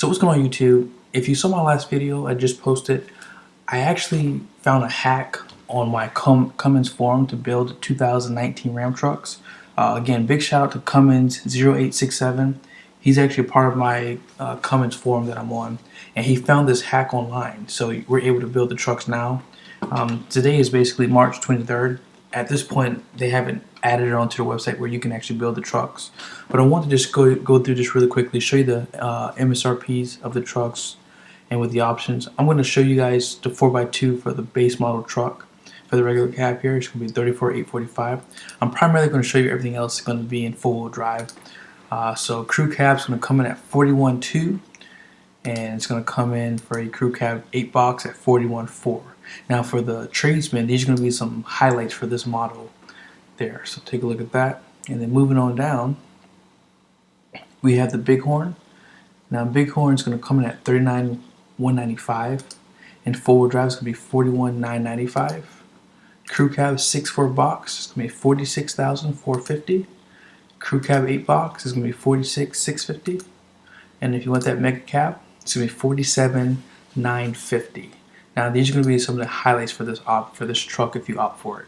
So what's going on YouTube? If you saw my last video I just posted, I actually found a hack on my Cummins forum to build 2019 Ram trucks. Again, big shout out to Cummins0867. He's actually part of my Cummins forum that I'm on, and he found this hack online. So we're able to build the trucks now. Today is basically March 23rd. At this point, they haven't added it onto the website where you can actually build the trucks. But I want to just go through this really quickly, show you the MSRPs of the trucks and with the options. I'm going to show you guys the 4x2 for the base model truck. For the regular cab here, it's going to be 34,845. I'm primarily going to show you everything else is going to be in four-wheel drive. So crew cab's going to come in at 41.2, and it's going to come in for a crew cab 8 box at 41.4. Now for the Tradesman, these are going to be some highlights for this model there. So take a look at that. And then moving on down, we have the Bighorn. Now Bighorn is going to come in at 39,195, and four-wheel drive is going to be 41,995. Crew cab 6.4 box is going to be 46,450. Crew cab 8 box is going to be 46,650. And if you want that mega cab, it's going to be 47,950. Now these are going to be some of the highlights for this truck if you opt for it.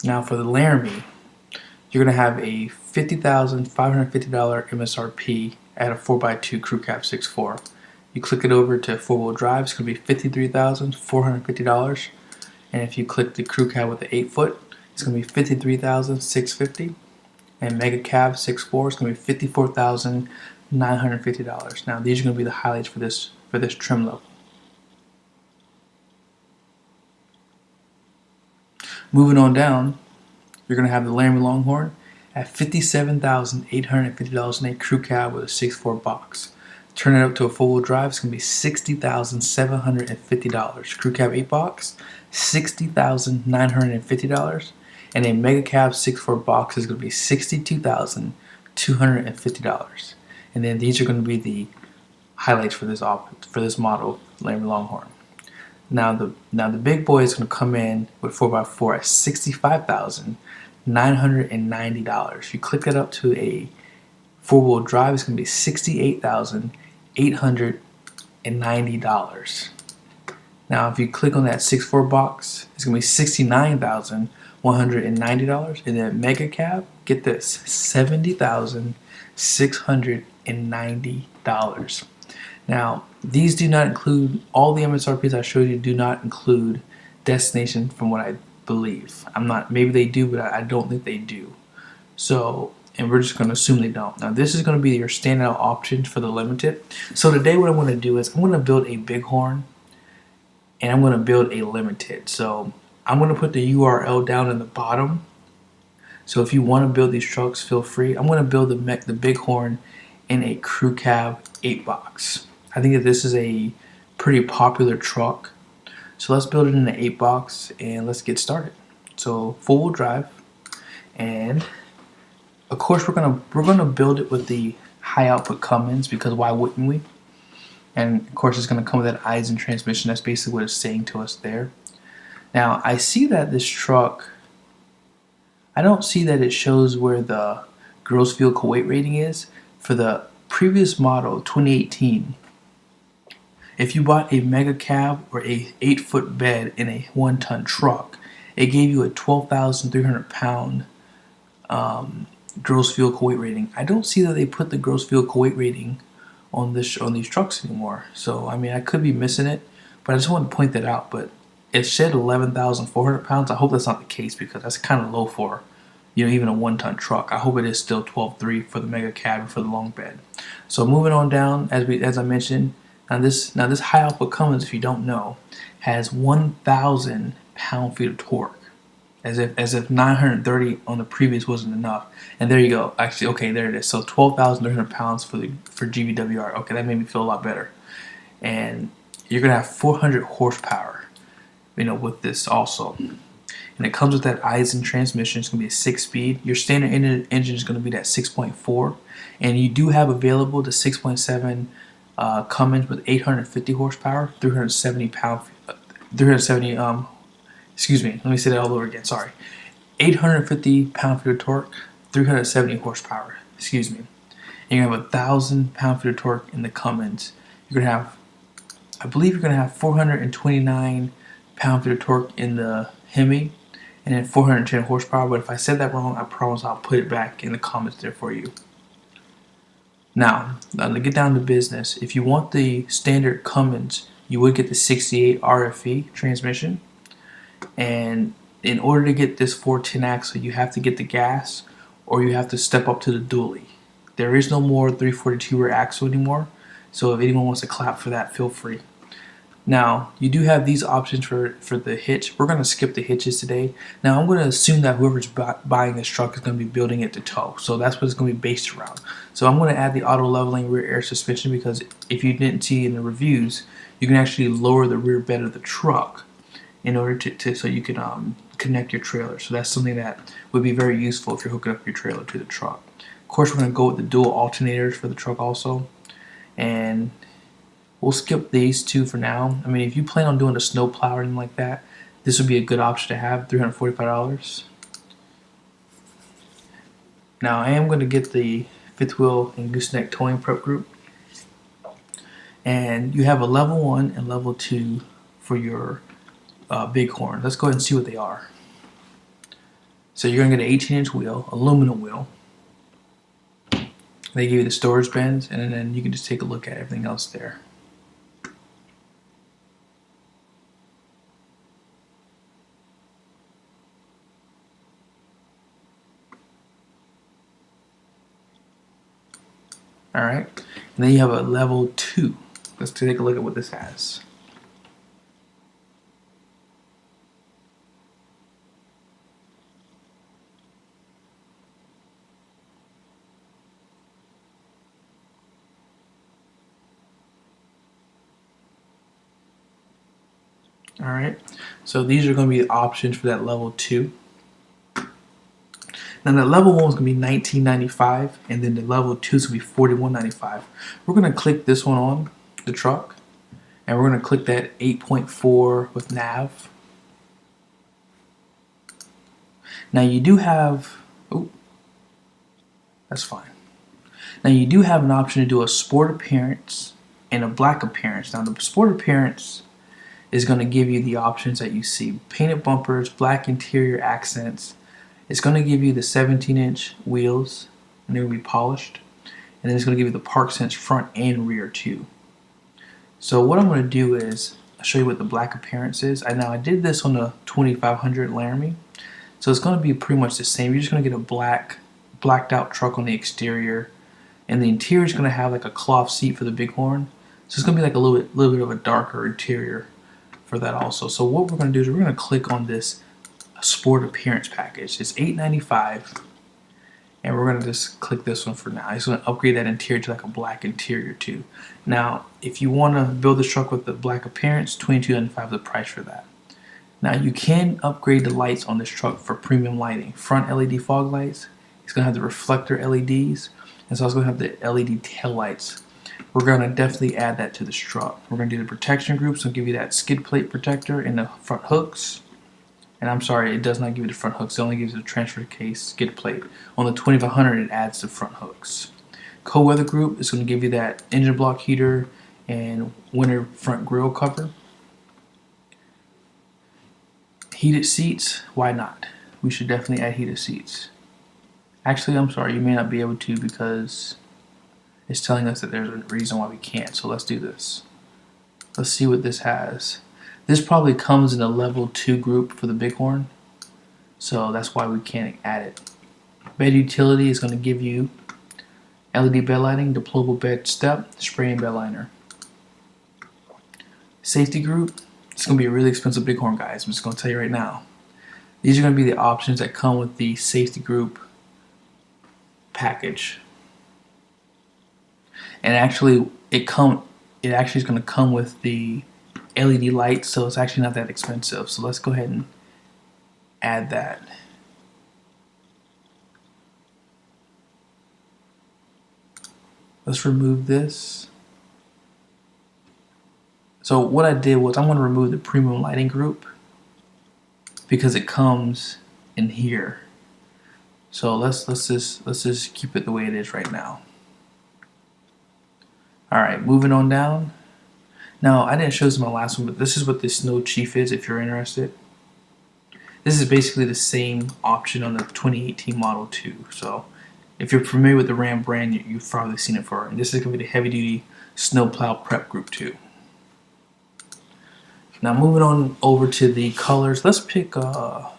Now for the Laramie, you're going to have a $50,550 MSRP at a 4x2 crew cab 6.4. You click it over to four-wheel drive, it's going to be $53,450. And if you click the crew cab with the 8-foot, it's going to be $53,650. And mega cab 6.4 is going to be $54,950. Now these are going to be the highlights for this trim level. Moving on down, you're going to have the Laramie Longhorn at $57,850 in a crew cab with a 6.4 box. Turn it up to a four-wheel drive, it's going to be $60,750. Crew cab 8 box, $60,950. And a mega cab 6.4 box is going to be $62,250. And then these are going to be the highlights for this model, Laramie Longhorn. Now the big boy is going to come in with 4x4 at $65,990. If you click it up to a four-wheel drive, it's going to be $68,890. Now if you click on that 6.4 box, it's going to be $69,190. And then mega cab, get this, $70,690. Now these do not include, all the MSRPs I showed you do not include destination from what I believe. Maybe they do, but I don't think they do. So, and we're just going to assume they don't. Now this is going to be your standout option for the limited. So today what I'm going to do is I'm going to build a Bighorn and I'm going to build a limited. So I'm going to put the URL down in the bottom. So if you want to build these trucks, feel free. I'm going to build the Bighorn in a crew cab 8 box. I think that this is a pretty popular truck. So let's build it in an 8 box and let's get started. So four-wheel drive, and of course we're gonna build it with the high output Cummins, because why wouldn't we? And of course it's gonna come with that Eisen transmission. That's basically what it's saying to us there. Now I see that this truck, I don't see that it shows where the gross vehicle weight rating is. For the previous model 2018, if you bought a mega cab or a 8-foot bed in a 1-ton truck, it gave you a 12,300 pound gross vehicle weight rating. I don't see that they put the gross vehicle weight rating on these trucks anymore. So I mean, I could be missing it, but I just wanted to point that out. But it said 11,400 pounds. I hope that's not the case, because that's kind of low for, you know, even a 1-ton truck. I hope it is still 12.3 for the mega cab and for the long bed. So moving on down, as I mentioned, now this high output Cummins, if you don't know, has 1,000 pound-feet of torque. As if 930 on the previous wasn't enough. And there you go. Actually, okay, there it is. So 12,300 pounds for GVWR. Okay, that made me feel a lot better. And you're gonna have 400 horsepower, you know, with this also. And it comes with that Eisen transmission. It's going to be a 6-speed. Your standard engine is going to be that 6.4. And you do have available the 6.7 Cummins with 850 horsepower, 370 excuse me, let me say that all over again, sorry. 850 pound-feet of torque, 370 horsepower. Excuse me. And you're gonna have 1,000 pound-feet of torque in the Cummins. You're gonna have, I believe you're gonna have 429 pound-feet of torque in the Hemi, and then 410 horsepower. But if I said that wrong, I promise I'll put it back in the comments there for you. Now, to get down to business, if you want the standard Cummins, you would get the 68 RFE transmission. And in order to get this 410 axle, you have to get the gas, or you have to step up to the dually. There is no more 342 rear axle anymore, so if anyone wants to clap for that, feel free. Now, you do have these options for the hitch. We're going to skip the hitches today. Now, I'm going to assume that whoever's buying this truck is going to be building it to tow, so that's what it's going to be based around. So I'm going to add the auto leveling rear air suspension, because if you didn't see in the reviews, you can actually lower the rear bed of the truck in order to so you can connect your trailer. So that's something that would be very useful if you're hooking up your trailer to the truck. Of course, we're going to go with the dual alternators for the truck also, and we'll skip these two for now. I mean, if you plan on doing a snow plow or anything like that, this would be a good option to have, $345. Now, I am going to get the fifth wheel and gooseneck towing prep group, and you have a level 1 and level 2 for your Bighorn. Let's go ahead and see what they are. So you're going to get an 18-inch wheel, aluminum wheel. They give you the storage bins, and then you can just take a look at everything else there. Alright, and then you have a level 2. Let's take a look at what this has. Alright, so these are going to be the options for that level 2. Now the level 1 is going to be $19.95, and then the level 2 is going to be $41.95. We're going to click this one on the truck, and we're going to click that 8.4 with nav. Now you do have, oh, that's fine. Now you do have an option to do a sport appearance and a black appearance. Now the sport appearance is going to give you the options that you see: painted bumpers, black interior accents. It's going to give you the 17-inch wheels, and they're going to be polished. And then it's going to give you the Park Sense front and rear too. So what I'm going to do is I'll show you what the black appearance is. Now I did this on the 2500 Laramie, so it's going to be pretty much the same. You're just going to get a blacked out truck on the exterior, and the interior is going to have like a cloth seat for the Bighorn. So it's going to be like a little bit of a darker interior for that also. So what we're going to do is we're going to click on this sport appearance package. It's $8.95, and we're going to just click this one for now. It's going to upgrade that interior to like a black interior too. Now if you want to build this truck with the black appearance, $22.95 is the price for that. Now you can upgrade the lights on this truck for premium lighting. Front LED fog lights, it's going to have the reflector LEDs, and it's also going to have the LED tail lights. We're going to definitely add that to this truck. We're going to do the protection groups and give you that skid plate protector and the front hooks. And I'm sorry, it does not give you the front hooks. It only gives you the transfer case skid plate. On the 2500, it adds the front hooks. Cold weather group is going to give you that engine block heater and winter front grille cover. Heated seats, why not? We should definitely add heated seats. Actually, I'm sorry, you may not be able to because it's telling us that there's a reason why we can't. So let's do this. Let's see what this has. This probably comes in a level 2 group for the Bighorn, so that's why we can't add it. Bed utility is going to give you LED bed lighting, deployable bed step, spray and bed liner. Safety group, it's going to be a really expensive Bighorn, guys. I'm just going to tell you right now. These are going to be the options that come with the safety group package. And actually, it actually is going to come with the LED lights, so it's actually not that expensive. So let's go ahead and add that. Let's remove this. So what I did was I'm going to remove the premium lighting group because it comes in here. So let's just keep it the way it is right now. All right, moving on down. Now I didn't show this in my last one, but this is what the Snow Chief is. If you're interested, this is basically the same option on the 2018 Model 2. So if you're familiar with the Ram brand, you've probably seen it before. And this is gonna be the heavy duty snowplow prep group 2. Now moving on over to the colors, let's pick a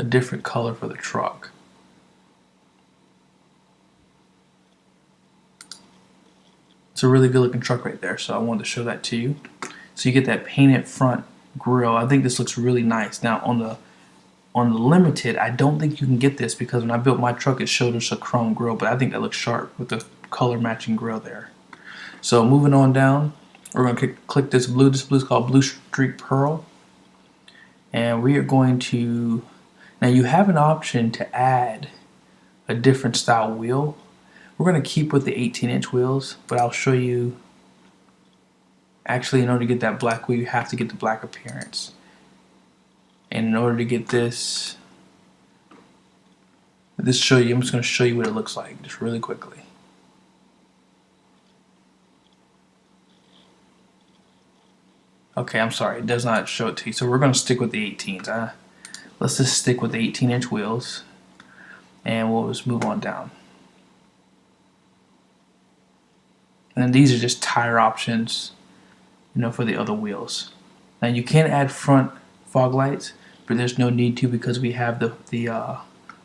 different color for the truck. It's a really good looking truck right there, so I wanted to show that to you. So you get that painted front grille. I think this looks really nice. Now on the Limited, I don't think you can get this because when I built my truck, it showed us a chrome grille, but I think that looks sharp with the color matching grille there. So moving on down, we're going to click this blue. This blue is called Blue Streak Pearl. And we are going to, now you have an option to add a different style wheel. We're going to keep with the 18-inch wheels, but I'll show you, actually in order to get that black wheel, you have to get the black appearance. And in order to get this I'm just going to show you what it looks like just really quickly. Okay, I'm sorry, it does not show it to you. So we're going to stick with the 18s. Let's just stick with the 18-inch wheels, and we'll just move on down. And then these are just tire options, for the other wheels. Now you can add front fog lights, but there's no need to because we have the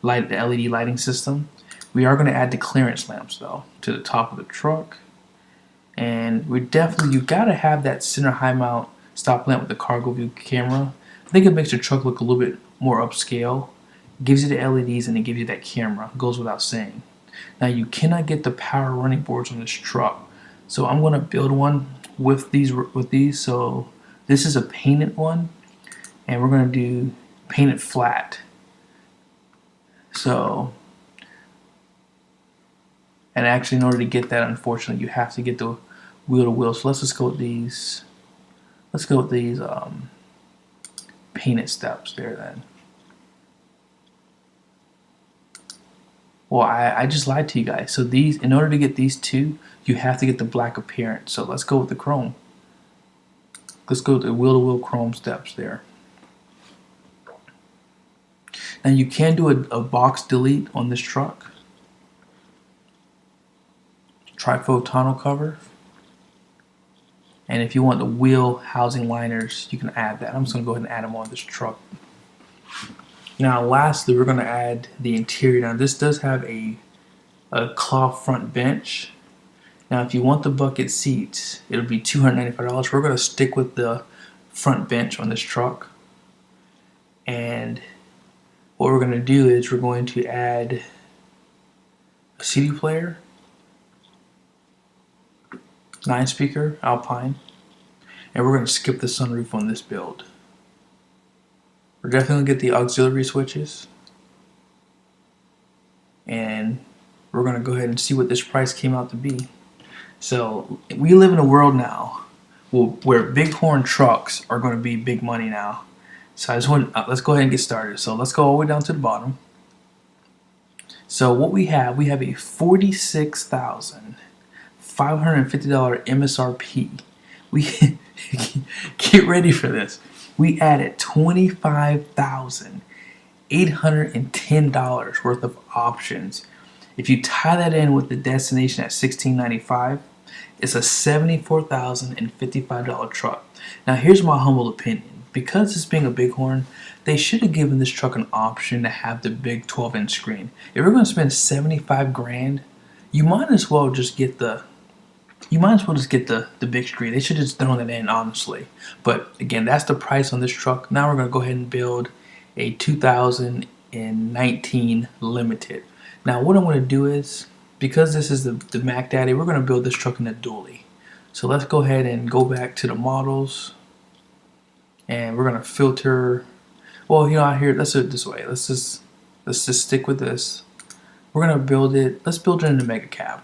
LED lighting system. We are going to add the clearance lamps though to the top of the truck, and you got to have that center high mount stop lamp with the cargo view camera. I think it makes the truck look a little bit more upscale. It gives you the LEDs and it gives you that camera. It goes without saying. Now you cannot get the power running boards on this truck, so I'm going to build one with these. So this is a painted one, and we're going to do painted flat. So, and actually in order to get that, unfortunately, you have to get the wheel to wheel. So let's just go with these. Let's go with these painted steps there then. Well, I just lied to you guys. So these, in order to get these two, you have to get the black appearance. So let's go with the chrome. Let's go with the wheel-to-wheel chrome steps there. Now you can do a box delete on this truck. Trifold tonneau cover. And if you want the wheel housing liners, you can add that. I'm just going to go ahead and add them on this truck. Now lastly, we're going to add the interior. Now this does have a cloth front bench. Now if you want the bucket seats, it'll be $295. We're going to stick with the front bench on this truck. And what we're going to do is we're going to add a CD player, 9-speaker Alpine, and we're going to skip the sunroof on this build. We're definitely going to get the auxiliary switches, and we're going to go ahead and see what this price came out to be. So we live in a world now where Bighorn trucks are going to be big money now. So I just want let's go ahead and get started. So let's go all the way down to the bottom. So what we have a $46,550 MSRP. We get ready for this. We added $25,810 worth of options. If you tie that in with the destination at $1,695, it's a $74,055 truck. Now here's my humble opinion. Because it's being a Bighorn, they should have given this truck an option to have the big 12-inch screen. If we're going to spend 75 grand, you might as well just get the big screen. They should have just thrown that in, honestly. But again, that's the price on this truck. Now we're going to go ahead and build a 2019 Limited. Now what I'm going to do is, because this is the Mac Daddy, we're going to build this truck in a dually. So let's go ahead and go back to the models. And we're gonna filter. Well, let's do it this way. Let's just stick with this. We're gonna build it. Let's build it in the Mega Cab.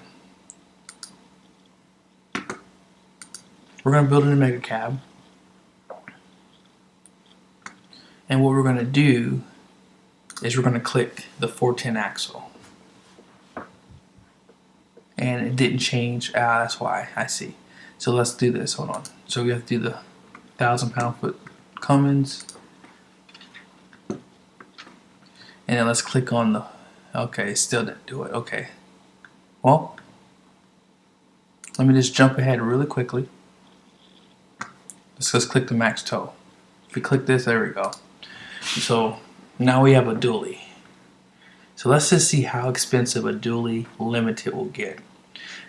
We're gonna build it in the Mega Cab. And what we're gonna do is we're going to click the 410 axle. And it didn't change. That's why. I see. So let's do this. Hold on. So we have to do the 1,000 pound-foot Cummins. And then let's click on the... Okay, still didn't do it. Okay. Well, let me just jump ahead really quickly. Let's just click the max tow. If we click this, there we go. So now we have a dually. So let's just see how expensive a dually limited will get.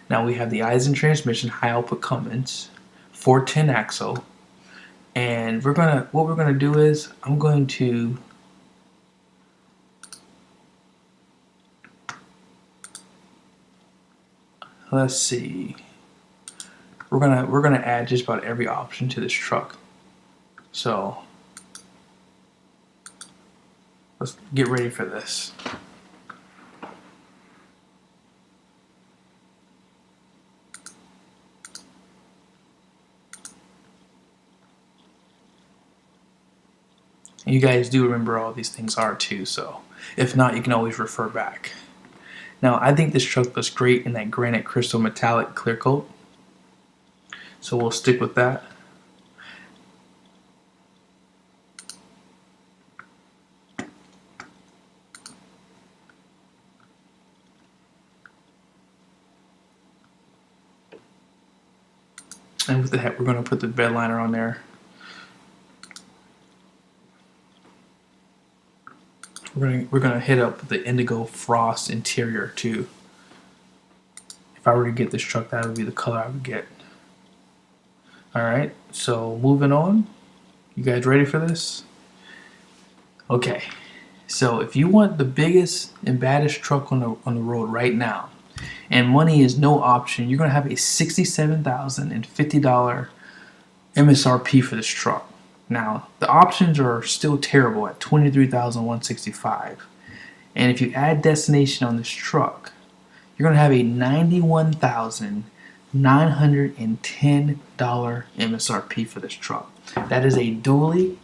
Now we have the Eisen transmission, high output Cummins, 410 axle, and what we're gonna do is I'm going to let's see. We're gonna add just about every option to this truck. So let's get ready for this. You guys do remember all these things are too, so if not, you can always refer back. Now, I think this truck looks great in that granite crystal metallic clear coat, so we'll stick with that. And with the head, we're going to put the bed liner on there. We're gonna hit up the indigo frost interior too. If I were to get this truck, that would be the color I would get. Alright, so moving on. You guys ready for this? Okay, so if you want the biggest and baddest truck on the road right now, and money is no option, you're gonna have a $67,050 MSRP for this truck. Now, the options are still terrible at $23,165. And if you add destination on this truck, you're going to have a $91,910 MSRP for this truck. That is a dually,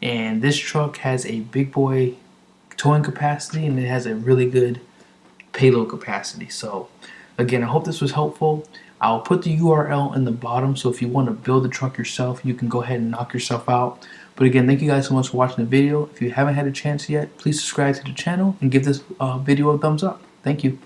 and this truck has a big boy towing capacity, and it has a really good payload capacity. So, again, I hope this was helpful. I'll put the URL in the bottom, so if you want to build the truck yourself, you can go ahead and knock yourself out. But again, thank you guys so much for watching the video. If you haven't had a chance yet, please subscribe to the channel and give this video a thumbs up. Thank you.